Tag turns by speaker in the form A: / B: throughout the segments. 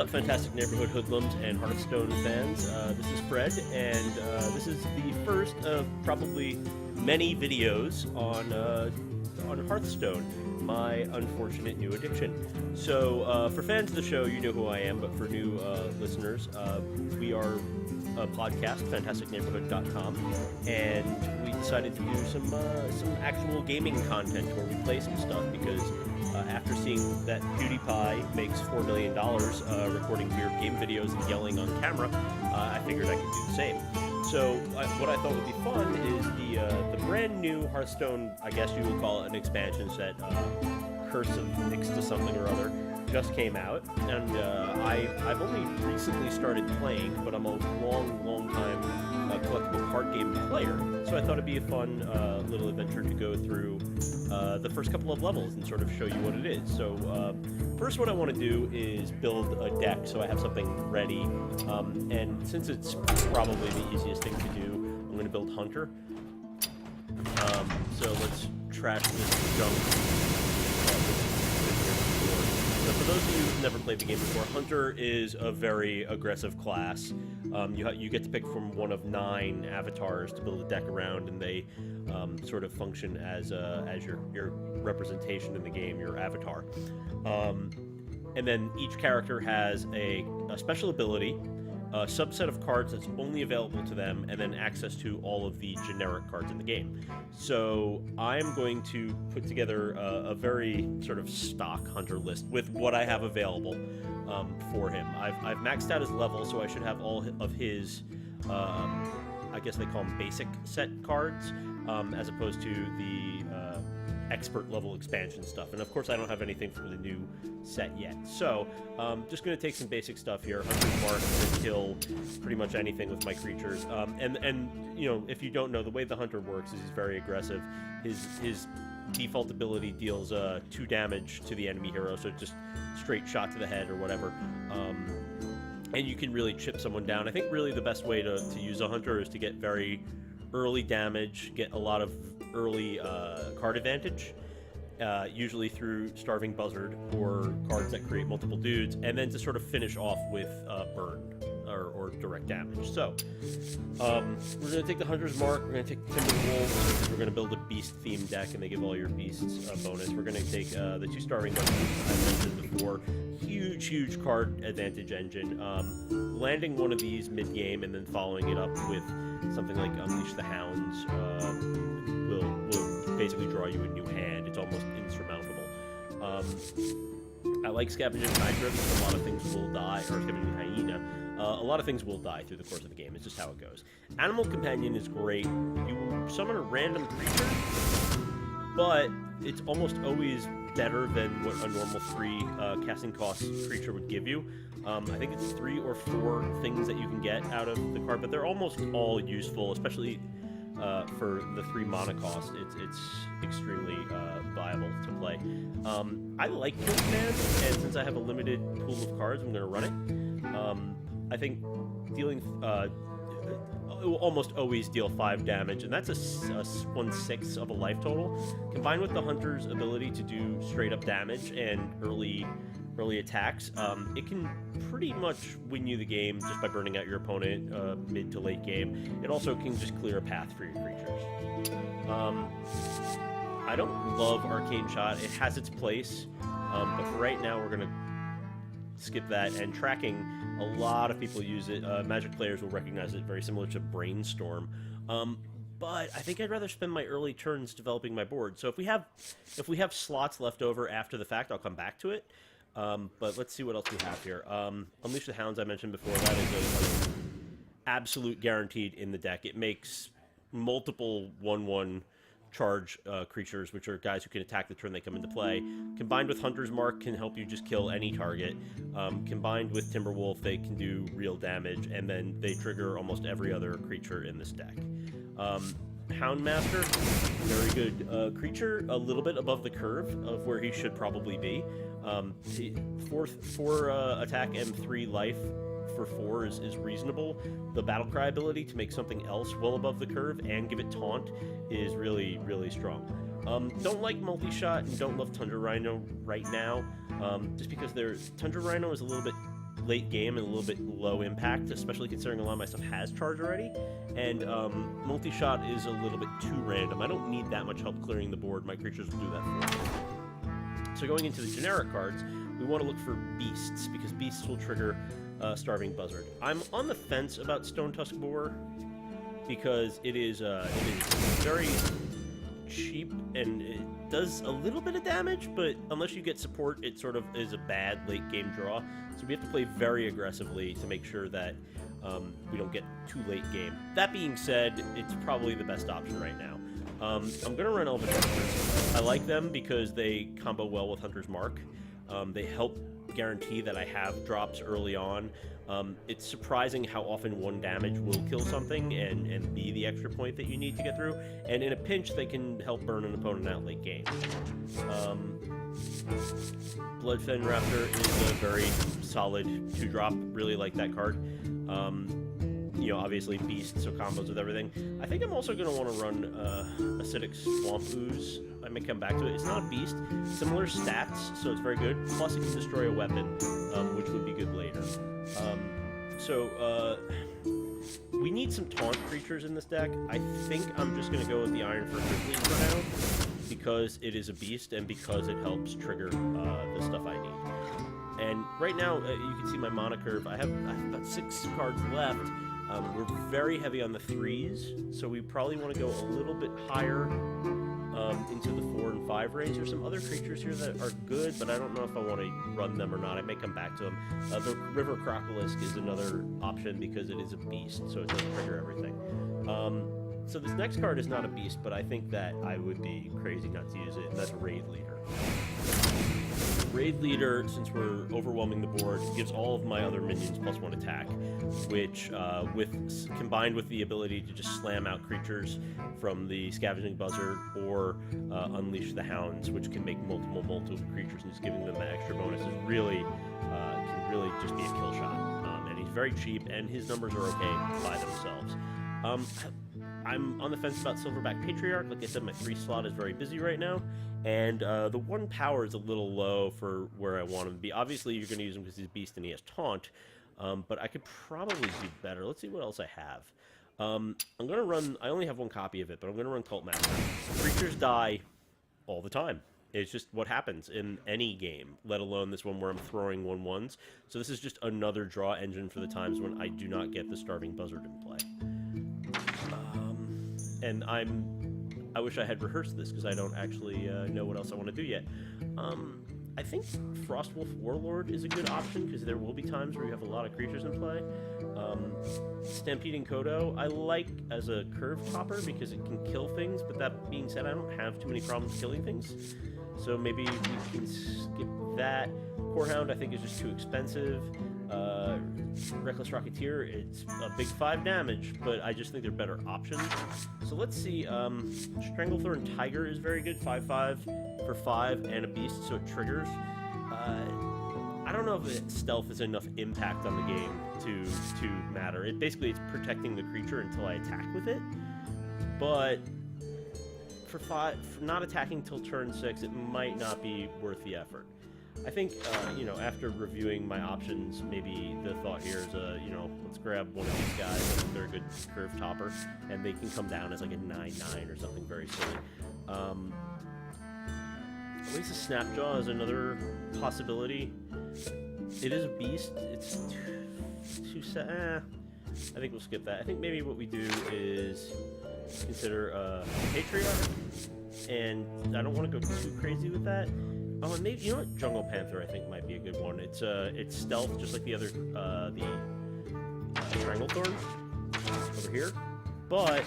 A: up, Fantastic Neighborhood hoodlums and Hearthstone fans? This is Fred, and this is the first of probably many videos on Hearthstone, my unfortunate new addiction. So, for fans of the show, you know who I am, but for new listeners, we are a podcast, fantasticneighborhood.com, and we decided to do some actual gaming content where we play some stuff because after seeing that PewDiePie makes $4 million recording weird game videos and yelling on camera, I figured I could do the same. So what I thought would be fun is the brand new Hearthstone, I guess you would call it an expansion set, Curse of Naxxramas something or other, just came out, and I've only recently started playing, but I'm a long time collectible card game player, so I thought it'd be a fun little adventure to go through the first couple of levels and sort of show you what it is. So first what I want to do is build a deck so I have something ready, and since it's probably the easiest thing to do, I'm going to build Hunter. So let's trash this junk. So for those of you who've never played the game before, Hunter is a very aggressive class. You get to pick from one of 9 avatars to build a deck around, and they sort of function as your representation in the game, your avatar. And then each character has a special ability, a subset of cards that's only available to them, and then access to all of the generic cards in the game. So I'm going to put together a very sort of stock Hunter list with what I have available for him. I've maxed out his level, so I should have all of his, I guess they call them basic set cards, as opposed to the expert level expansion stuff. And of course I don't have anything for the new set yet. So just going to take some basic stuff here. Hunter's Mark to kill pretty much anything with my creatures. And you know, if you don't know, the way the Hunter works is he's very aggressive. His default ability deals 2 damage to the enemy hero, so just straight shot to the head or whatever. And you can really chip someone down. I think really the best way to use a Hunter is to get very early damage, get a lot of early card advantage, usually through Starving Buzzard or cards that create multiple dudes, and then to sort of finish off with burn or direct damage. So we're going to take the Hunter's Mark, we're going to take Timberwolves, we're going to build a beast-themed deck, and they give all your beasts a bonus. We're going to take the 2 Starving Buzzards I mentioned before. Huge card advantage engine. Landing one of these mid-game and then following it up with something like Unleash the Hounds will basically draw you a new hand. It's almost insurmountable. I like Scavenging Hydra because a lot of things will die, or Scavenging Hyena. A lot of things will die through the course of the game. It's just how it goes. Animal Companion is great. You summon a random creature, but it's almost always better than what a normal free casting cost creature would give you. I think it's 3 or 4 things that you can get out of the card, but they're almost all useful, especially for the 3 mana cost. It's extremely viable to play. I like Kill Command, and since I have a limited pool of cards, I'm going to run it. I think dealing it will almost always deal 5 damage, and that's a 1/6 of a life total. Combined with the Hunter's ability to do straight up damage and early attacks, it can pretty much win you the game just by burning out your opponent mid to late game. It also can just clear a path for your creatures. I don't love Arcane Shot. It has its place, but for right now we're going to skip that. And tracking, a lot of people use it. Magic players will recognize it, very similar to Brainstorm. But I think I'd rather spend my early turns developing my board. So if we have slots left over after the fact, I'll come back to it. But let's see what else we have here. Unleash the Hounds I mentioned before. That is a absolute guaranteed in the deck. It makes multiple 1/1 charge creatures, which are guys who can attack the turn they come into play. Combined with Hunter's Mark can help you just kill any target. Combined with Timberwolf, they can do real damage, and then they trigger almost every other creature in this deck. Houndmaster, very good creature, a little bit above the curve of where he should probably be. 4 attack and 3 life for 4 is reasonable. The Battlecry ability to make something else well above the curve and give it taunt is really strong. Don't like multi-shot and don't love Tundra Rhino right now, just because Tundra Rhino is a little bit late game and a little bit low impact, especially considering a lot of my stuff has charge already. And multi-shot is a little bit too random. I don't need that much help clearing the board. My creatures will do that for me. So going into the generic cards, we want to look for beasts, because beasts will trigger Starving Buzzard. I'm on the fence about Stone Tusk Boar, because it is very cheap and it does a little bit of damage, but unless you get support, it sort of is a bad late game draw. So we have to play very aggressively to make sure that we don't get too late game. That being said, it's probably the best option right now. I'm going to run Elven Hunters. I like them because they combo well with Hunter's Mark. They help guarantee that I have drops early on. It's surprising how often 1 damage will kill something and be the extra point that you need to get through. And in a pinch, they can help burn an opponent out late game. Bloodfen Raptor is a very solid 2-drop. Really like that card. You know, obviously Beast, so combos with everything. I think I'm also going to want to run Acidic Swamp Ooze. I may come back to it. It's not a beast. Similar stats, so it's very good. Plus, it can destroy a weapon, which would be good later. We need some taunt creatures in this deck. I think I'm just going to go with the Iron Fur Grizzly for now, because it is a beast and because it helps trigger the stuff I need. And right now, you can see my mana curve. I have about 6 cards left. We're very heavy on the 3s, so we probably want to go a little bit higher into the 4 and 5 range. There's some other creatures here that are good, but I don't know if I want to run them or not. I may come back to them. The River Crocolisk is another option because it is a beast, so it doesn't trigger everything. So this next card is not a beast, but I think that I would be crazy not to use it. That's Raid Leader. Raid Leader, since we're overwhelming the board, gives all of my other minions +1 attack, which, combined with the ability to just slam out creatures from the Scavenging Buzzard or Unleash the Hounds, which can make multiple creatures, and just giving them that extra bonus is really, can really just be a kill shot. And he's very cheap, and his numbers are okay by themselves. I'm on the fence about Silverback Patriarch. Like I said, my 3 slot is very busy right now, and the 1 power is a little low for where I want him to be. Obviously, you're going to use him because he's Beast and he has Taunt, but I could probably do better. Let's see what else I have. I'm going to run... I only have 1 copy of it, but I'm going to run Cult Master. Creatures die all the time. It's just what happens in any game, let alone this one where I'm throwing 1/1s. So this is just another draw engine for the times when I do not get the Starving Buzzard in play. And I wish I had rehearsed this because I don't actually know what else I want to do yet. I think Frostwolf Warlord is a good option because there will be times where you have a lot of creatures in play. Stampeding Kodo I like as a curve topper because it can kill things, but that being said, I don't have too many problems killing things. So maybe we can skip that. Corehound I think is just too expensive. Reckless Rocketeer, it's a big 5 damage, but I just think they're better options. So let's see, Stranglethorn Tiger is very good, 5/5 for 5 and a beast, so it triggers. I don't know if stealth is enough impact on the game to matter. It's protecting the creature until I attack with it, but for not attacking till turn 6, it might not be worth the effort. I think, after reviewing my options, maybe the thought here is, let's grab one of these guys. They're a good curve topper, and they can come down as like a 9/9 or something very silly. At least a Snapjaw is another possibility. It is a beast. It's too sad. I think we'll skip that. I think maybe what we do is consider Patriarch, and I don't want to go too crazy with that. Oh, and maybe, Jungle Panther I think might be a good one. It's stealth, just like the other, the Stranglethorn over here, but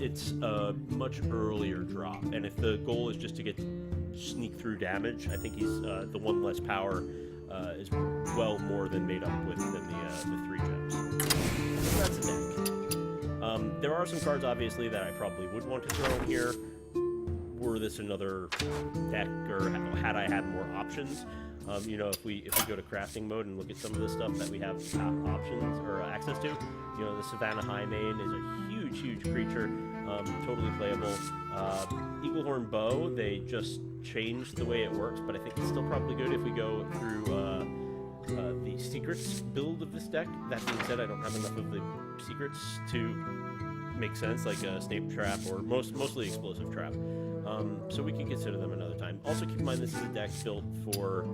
A: it's a much earlier drop. And if the goal is just to get sneak through damage, I think he's the 1 less power is well more than made up with than the 3 gems. So that's a deck. There are some cards obviously that I probably would want to throw in here. Were this another deck, or had I had more options? If we go to crafting mode and look at some of the stuff that we have options or access to, the Savannah Highmane is a huge creature, totally playable. Eaglehorn Bow, they just changed the way it works, but I think it's still probably good if we go through the secrets build of this deck. That being said, I don't have enough of the secrets to make sense, like a Snape trap or mostly explosive trap. So we can consider them another time. Also keep in mind this is a deck built for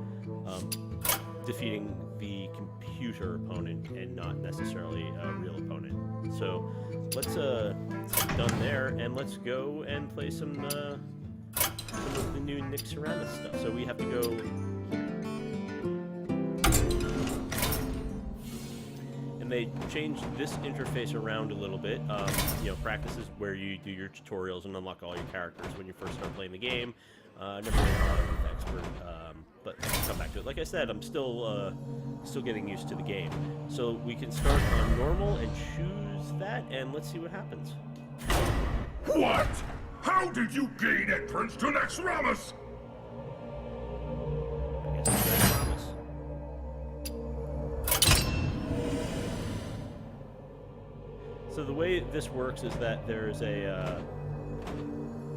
A: defeating the computer opponent and not necessarily a real opponent. So let's get done there, and let's go and play some of the new Naxxramas stuff. So we have to go and they changed this interface around a little bit. You know, practice is where you do your tutorials and unlock all your characters when you first start playing the game. Never really an expert, but I'll come back to it. Like I said, I'm still getting used to the game. So we can start on normal and choose that, and let's see what happens.
B: What? How did you gain entrance to Naxxramas?
A: I guess it's Naxxramas. So the way this works is that there's a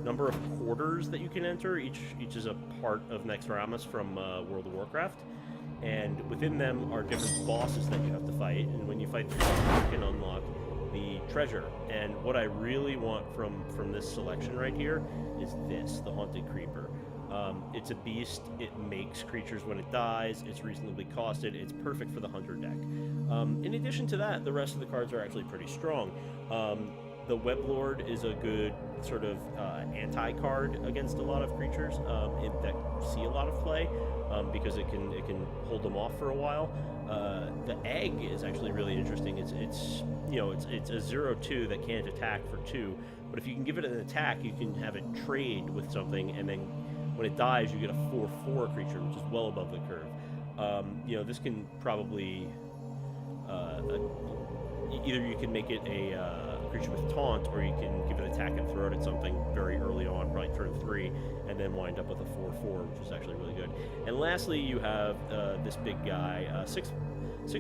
A: number of quarters that you can enter. Each is a part of Naxxramas from World of Warcraft, and within them are different bosses that you have to fight. And when you fight the boss, you can unlock the treasure. And what I really want from this selection right here is this, the Haunted Creeper. It's a beast. It makes creatures when it dies. It's reasonably costed. It's perfect for the Hunter deck. In addition to that, the rest of the cards are actually pretty strong. The Weblord is a good sort of anti-card against a lot of creatures that see a lot of play because it can hold them off for a while. The Egg is actually really interesting. It's a 0/2 that can't attack for 2, but if you can give it an attack, you can have it trade with something, and then when it dies, you get a 4/4 creature, which is well above the curve. This can probably either you can make it a creature with taunt, or you can give it an attack and throw it at something very early on, probably turn 3, and then wind up with a 4/4, which is actually really good. And lastly, you have this big guy, 6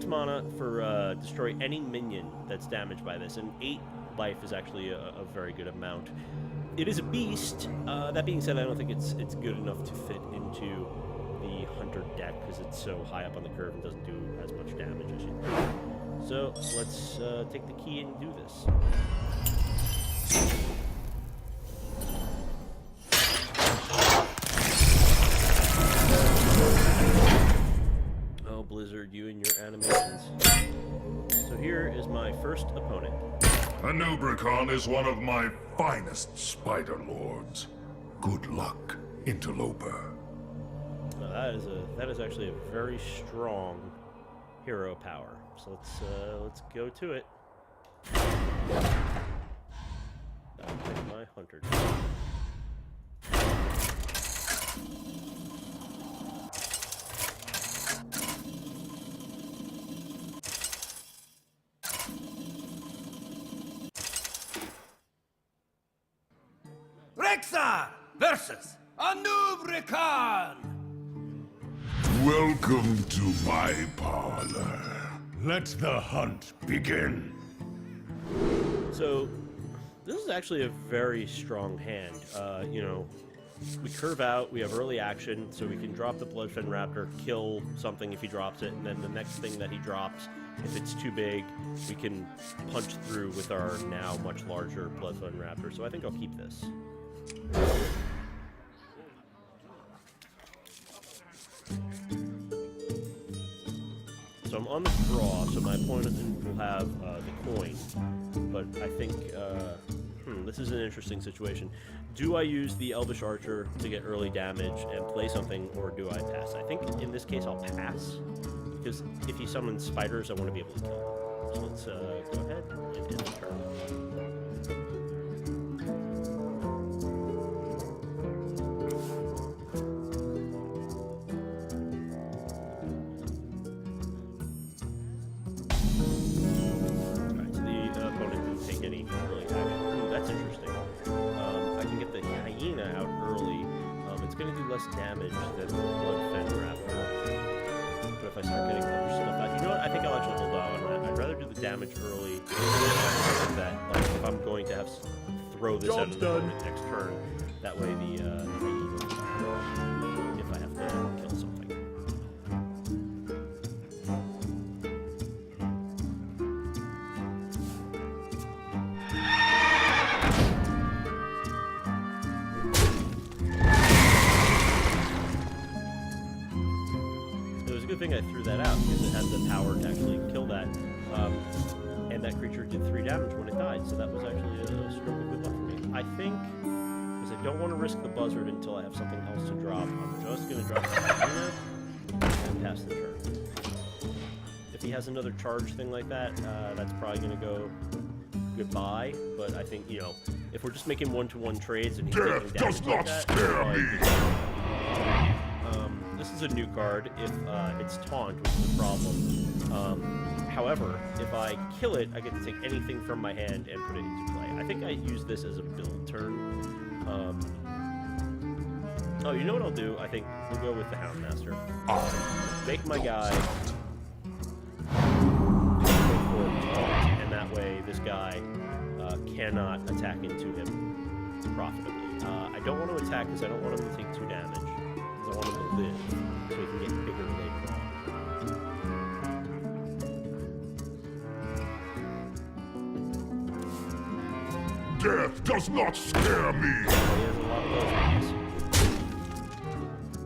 A: mana for destroy any minion that's damaged by this, and 8 life is actually a very good amount. It is a beast. That being said, I don't think it's good enough to fit into the Hunter deck because it's so high up on the curve and doesn't do as much damage as you think. So let's take the key and do this. Oh, Blizzard, you and your animations. So here is my first opponent.
B: Anub'rekhan is one of my finest spider lords. Good luck, interloper.
A: That is actually a very strong hero power. So let's go to it. I'll pick my Hunter.
C: Rexxar versus Anub'rekhan!
B: Welcome to my parlor. Let the hunt begin.
A: So, this is actually a very strong hand. We curve out, we have early action, so we can drop the Bloodfen Raptor, kill something if he drops it, and then the next thing that he drops, if it's too big, we can punch through with our now much larger Bloodfen Raptor. So I think I'll keep this. So I'm on the draw, so my opponent will have the coin. But I think, this is an interesting situation. Do I use the Elvish Archer to get early damage and play something, or do I pass? I think in this case I'll pass, because if he summons spiders, I want to be able to kill them. So let's go ahead and end the turn. Damage than the Bloodfen Raptor. But if I start getting other stuff out, you know what? I think I'll actually hold on that. I'd rather do the damage early than that. Like, if I'm going to have throw this out of the opponent next turn, that way the if I have to kill something. good thing I threw that out, because it had the power to actually kill that. And that creature did 3 damage when it died, so that was actually a stroke of good luck for me. I think, because I don't want to risk the buzzard until I have something else to drop, I'm just going to drop the hyena and pass the turn. If he has another charge thing like that, that's probably going to go goodbye, but I think, you know, if we're just making one-to-one trades and he's taking damage like that, this is a new card if it's taunt, which is a problem. However, if I kill it, I get to take anything from my hand and put it into play. I think I use this as a build turn. Oh, you know what I'll do? I think we'll go with the Houndmaster. Make my guy go for taunt, and that way this guy cannot attack into him profitably. I don't want to attack because I don't want him to take 2 damage. Because I want him to live so he can get bigger later on.
B: Death does not scare me!
A: He has a lot of those ones.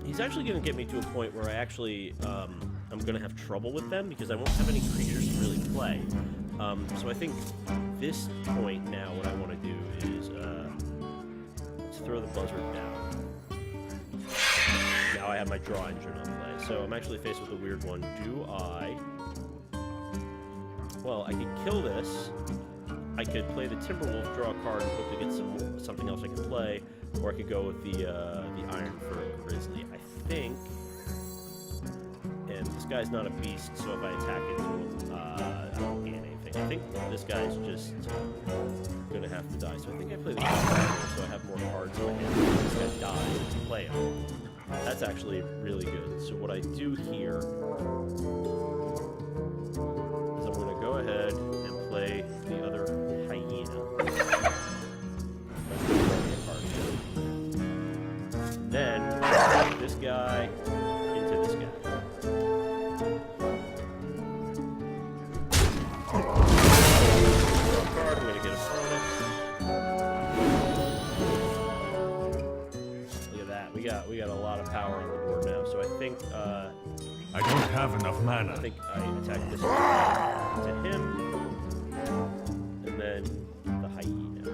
A: He's actually going to get me to a point where I actually, I'm going to have trouble with them because I won't have any creatures to really play. So I think this point now, what I want to do is, let's throw the buzzard down. Now I have my draw engine on play. So I'm actually faced with a weird one. Do I... Well, I could kill this. I could play the Timberwolf, draw a card, and hope to get something else I can play, or I could go with the Iron for Grizzly. I think, and this guy's not a beast, so if I attack into him, I don't gain anything. I think this guy's just gonna have to die. So I think I play the Iron, so I have more cards in my hand. This guy dies to play him. That's actually really good. So what I do here is I'm gonna go ahead and play the other hyena. Then this guy into this guy. Card, I'm gonna get a bonus. Look at that. We got a lot of power on the board now. So I think
B: I don't have enough mana.
A: I think I attack this to him, and then the hyena.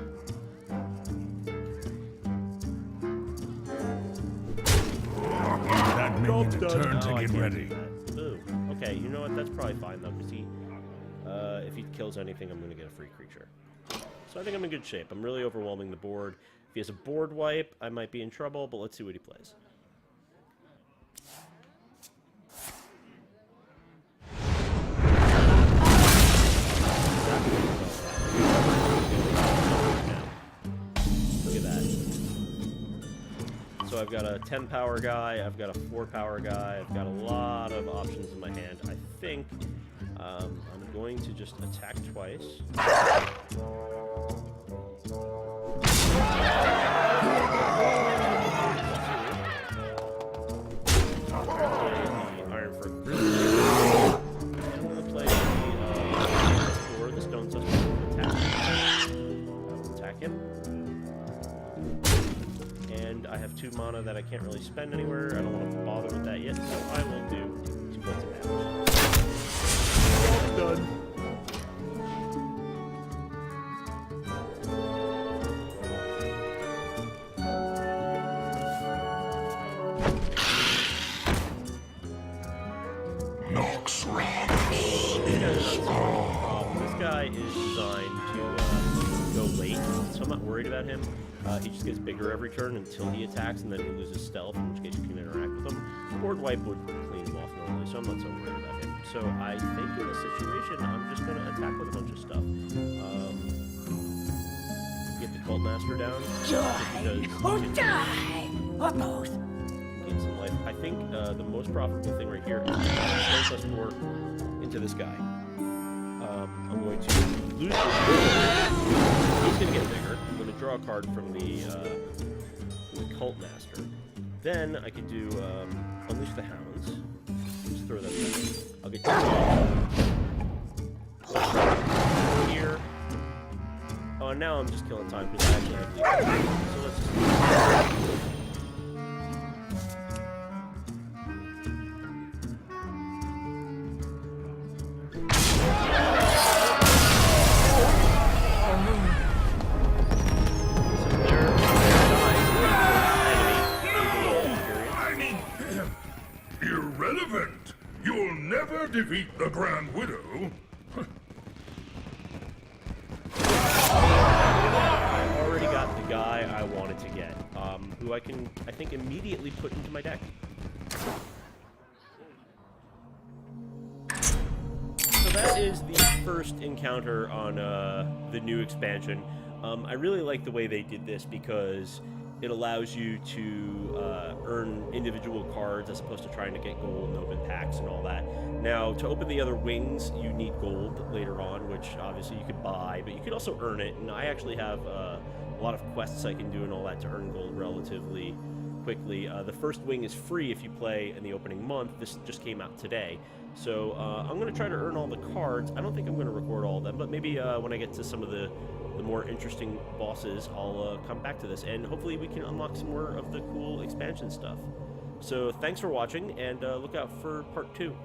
B: Give that minion a turn to
A: I
B: get
A: can't
B: ready.
A: do that. Ooh. Okay, you know what? That's probably fine though, because if he kills anything, I'm going to get a free creature. So I think I'm in good shape. I'm really overwhelming the board. If he has a board wipe, I might be in trouble, but let's see what he plays. Look at that. So I've got a 10 power guy, I've got a 4 power guy, I've got a lot of options in my hand. I think I'm going to just attack twice. Iron for Grizzly. And I'm going to play the Stone Substitute attack. Attack him. And I have 2 mana that I can't really spend anywhere. I don't want to bother with that yet, so I will do 2 points of damage. Done.
B: Naxxramas is
A: This guy is designed to go late, so I'm not worried about him. He just gets bigger every turn until he attacks, and then he loses stealth, in which case you can interact with him. Board wipe would clean him off normally, so I'm not so worried about him. So I think in this situation, I'm just going to attack with a bunch of stuff. Get the Cult Master down.
D: Joy or die, or both.
A: Gain some life. I think the most profitable thing right here is +4 into this guy. I'm going to lose this. He's going to get bigger. I'm going to draw a card from the Cult Master. Then I could do Unleash the Hounds. Just throw that in. I'll get here. Oh, and now I'm just killing time because I actually have to leave. So let's just...
B: defeat the Grand Widow?
A: I already got the guy I wanted to get, who I can, I think, immediately put into my deck. So that is the first encounter on the new expansion. I really like the way they did this because it allows you to earn individual cards as opposed to trying to get gold and open packs and all that. Now, to open the other wings, you need gold later on, which obviously you could buy, but you could also earn it. And I actually have a lot of quests I can do and all that to earn gold relatively quickly. The first wing is free if you play in the opening month. This just came out today. So I'm going to try to earn all the cards. I don't think I'm going to record all of them, but maybe when I get to some of the more interesting bosses, I'll come back to this, and hopefully we can unlock some more of the cool expansion stuff. So thanks for watching, and look out for part 2.